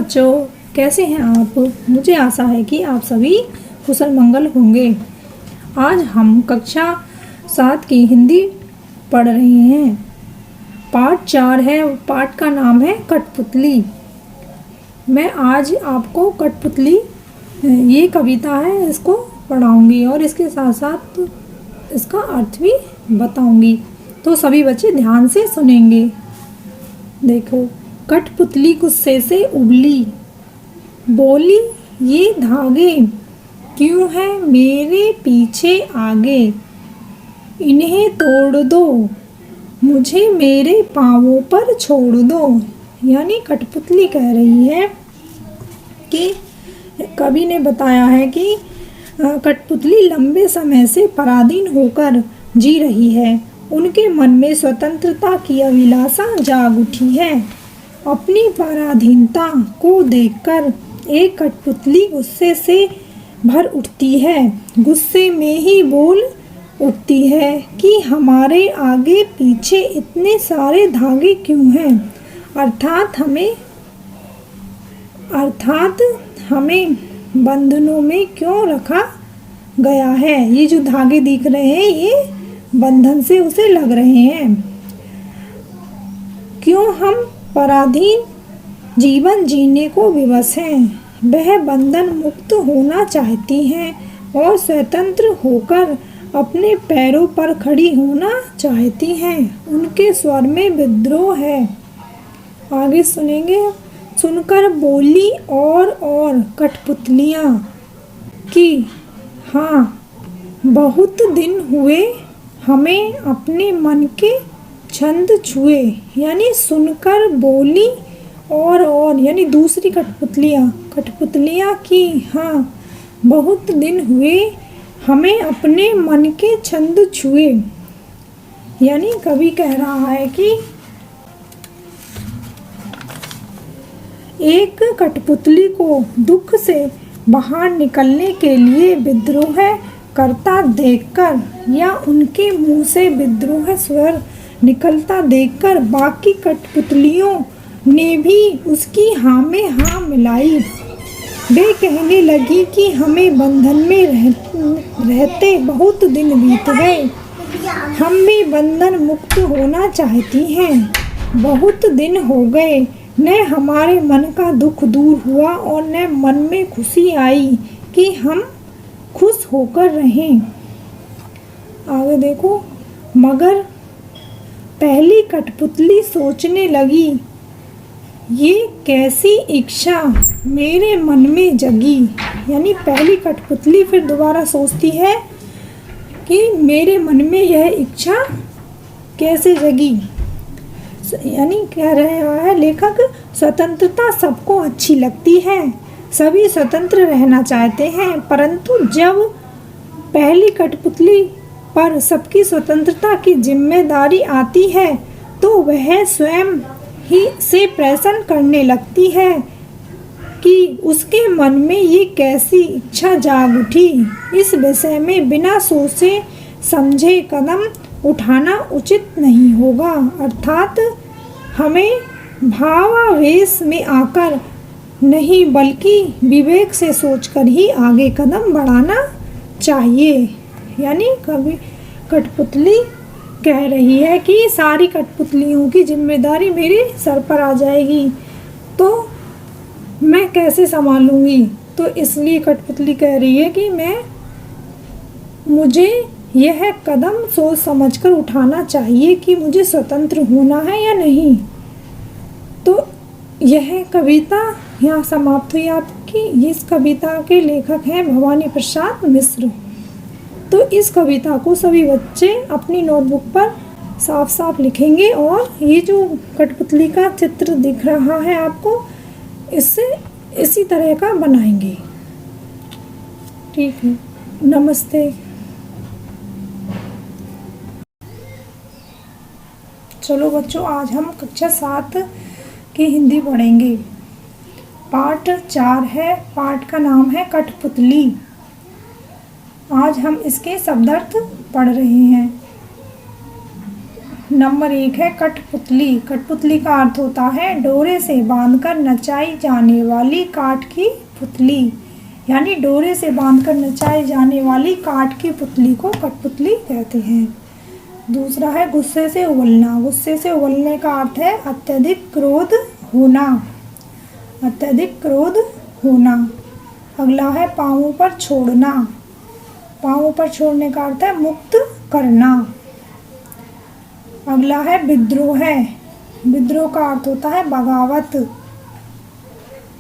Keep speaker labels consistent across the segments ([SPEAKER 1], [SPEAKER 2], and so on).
[SPEAKER 1] बच्चों, कैसे हैं आप? मुझे आशा है कि आप सभी कुशल मंगल होंगे। आज हम कक्षा 7 की हिंदी पढ़ रहे हैं। पाठ 4 है। पाठ का नाम है कठपुतली। मैं आज आपको कठपुतली ये कविता है, इसको पढ़ाऊंगी और इसके साथ साथ इसका अर्थ भी बताऊंगी। तो सभी बच्चे ध्यान से सुनेंगे। देखो, कठपुतली गुस्से से उबली, बोली ये धागे क्यों है मेरे पीछे आगे, इन्हें तोड़ दो, मुझे मेरे पाँवों पर छोड़ दो। यानी कठपुतली कह रही है कि कवि ने बताया है कि कठपुतली लंबे समय से पराधीन होकर जी रही है। उनके मन में स्वतंत्रता की अभिलाषा जाग उठी है। अपनी पराधीनता को देखकर एक कठपुतली गुस्से से भर उठती है। गुस्से में ही बोल उठती है कि हमारे आगे पीछे इतने सारे धागे क्यों हैं, अर्थात हमें बंधनों में क्यों रखा गया है। ये जो धागे दिख रहे हैं ये बंधन से उसे लग रहे हैं। क्यों हम पराधीन जीवन जीने को विवश हैं। वह बंधन मुक्त होना चाहती हैं और स्वतंत्र होकर अपने पैरों पर खड़ी होना चाहती हैं। उनके स्वर में विद्रोह है। आगे सुनेंगे। सुनकर बोली और कठपुतलियाँ कि हाँ, बहुत दिन हुए हमें अपने मन के छंद छुए। यानी सुनकर बोली और यानी दूसरी कठपुतलियाँ की हाँ, बहुत दिन हुए हमें अपने मन के छंद छुए। यानी कवि कह रहा है कि एक कठपुतली को दुख से बाहर निकलने के लिए विद्रोह करता देखकर या उनके मुंह से विद्रोह स्वर निकलता देखकर बाकी कठपुतलियों ने भी उसकी हाँ में हाँ मिलाई। वे कहने लगी कि हमें बंधन में रहते बहुत दिन बीत गए, हम भी बंधन मुक्त होना चाहती हैं। बहुत दिन हो गए, न हमारे मन का दुख दूर हुआ और न मन में खुशी आई कि हम खुश होकर रहें। आगे देखो। मगर पहली कठपुतली सोचने लगी, ये कैसी इच्छा मेरे मन में जगी। यानी पहली कठपुतली फिर दोबारा सोचती है कि मेरे मन में यह इच्छा कैसे जगी। यानी कह रहा है लेखक, स्वतंत्रता सबको अच्छी लगती है, सभी स्वतंत्र रहना चाहते हैं, परंतु जब पहली कठपुतली पर सबकी स्वतंत्रता की जिम्मेदारी आती है तो वह स्वयं ही से प्रश्न करने लगती है कि उसके मन में ये कैसी इच्छा जाग उठी। इस विषय में बिना सोचे समझे कदम उठाना उचित नहीं होगा, अर्थात हमें भावावेश में आकर नहीं बल्कि विवेक से सोचकर ही आगे कदम बढ़ाना चाहिए। यानी कभी कठपुतली कह रही है कि सारी कठपुतलियों की जिम्मेदारी मेरे सर पर आ जाएगी तो मैं कैसे संभालूंगी। तो इसलिए कठपुतली कह रही है कि मुझे यह कदम सोच समझकर उठाना चाहिए कि मुझे स्वतंत्र होना है या नहीं। तो यह कविता यहाँ समाप्त हुई आपकी। इस कविता के लेखक हैं भवानी प्रसाद मिश्र। तो इस कविता को सभी बच्चे अपनी नोटबुक पर साफ साफ लिखेंगे और ये जो कठपुतली का चित्र दिख रहा है आपको, इससे इसी तरह का बनाएंगे। ठीक है, नमस्ते। चलो बच्चों, आज हम कक्षा 7 की हिंदी पढ़ेंगे। पाठ 4 है। पाठ का नाम है कठपुतली। आज हम इसके शब्दार्थ पढ़ रहे हैं। नंबर 1 है कठपुतली। कठपुतली का अर्थ होता है डोरे से बांधकर नचाई जाने वाली काठ की पुतली, यानी डोरे से बांधकर नचाई जाने वाली काठ की पुतली को कठपुतली कहते हैं। दूसरा है गुस्से से उबलना। गुस्से से उबलने का अर्थ है अत्यधिक क्रोध होना, अत्यधिक क्रोध होना। अगला है पाँवों पर छोड़ना। पाँवों पर छोड़ने का अर्थ है मुक्त करना। अगला है विद्रोह। विद्रोह का अर्थ होता है बगावत।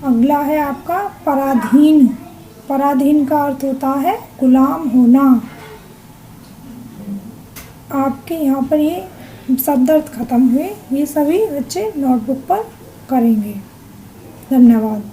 [SPEAKER 1] अगला है आपका पराधीन। पराधीन का अर्थ होता है गुलाम होना। आपके यहाँ पर ये शब्द अर्थ खत्म हुए। ये सभी बच्चे नोटबुक पर करेंगे। धन्यवाद।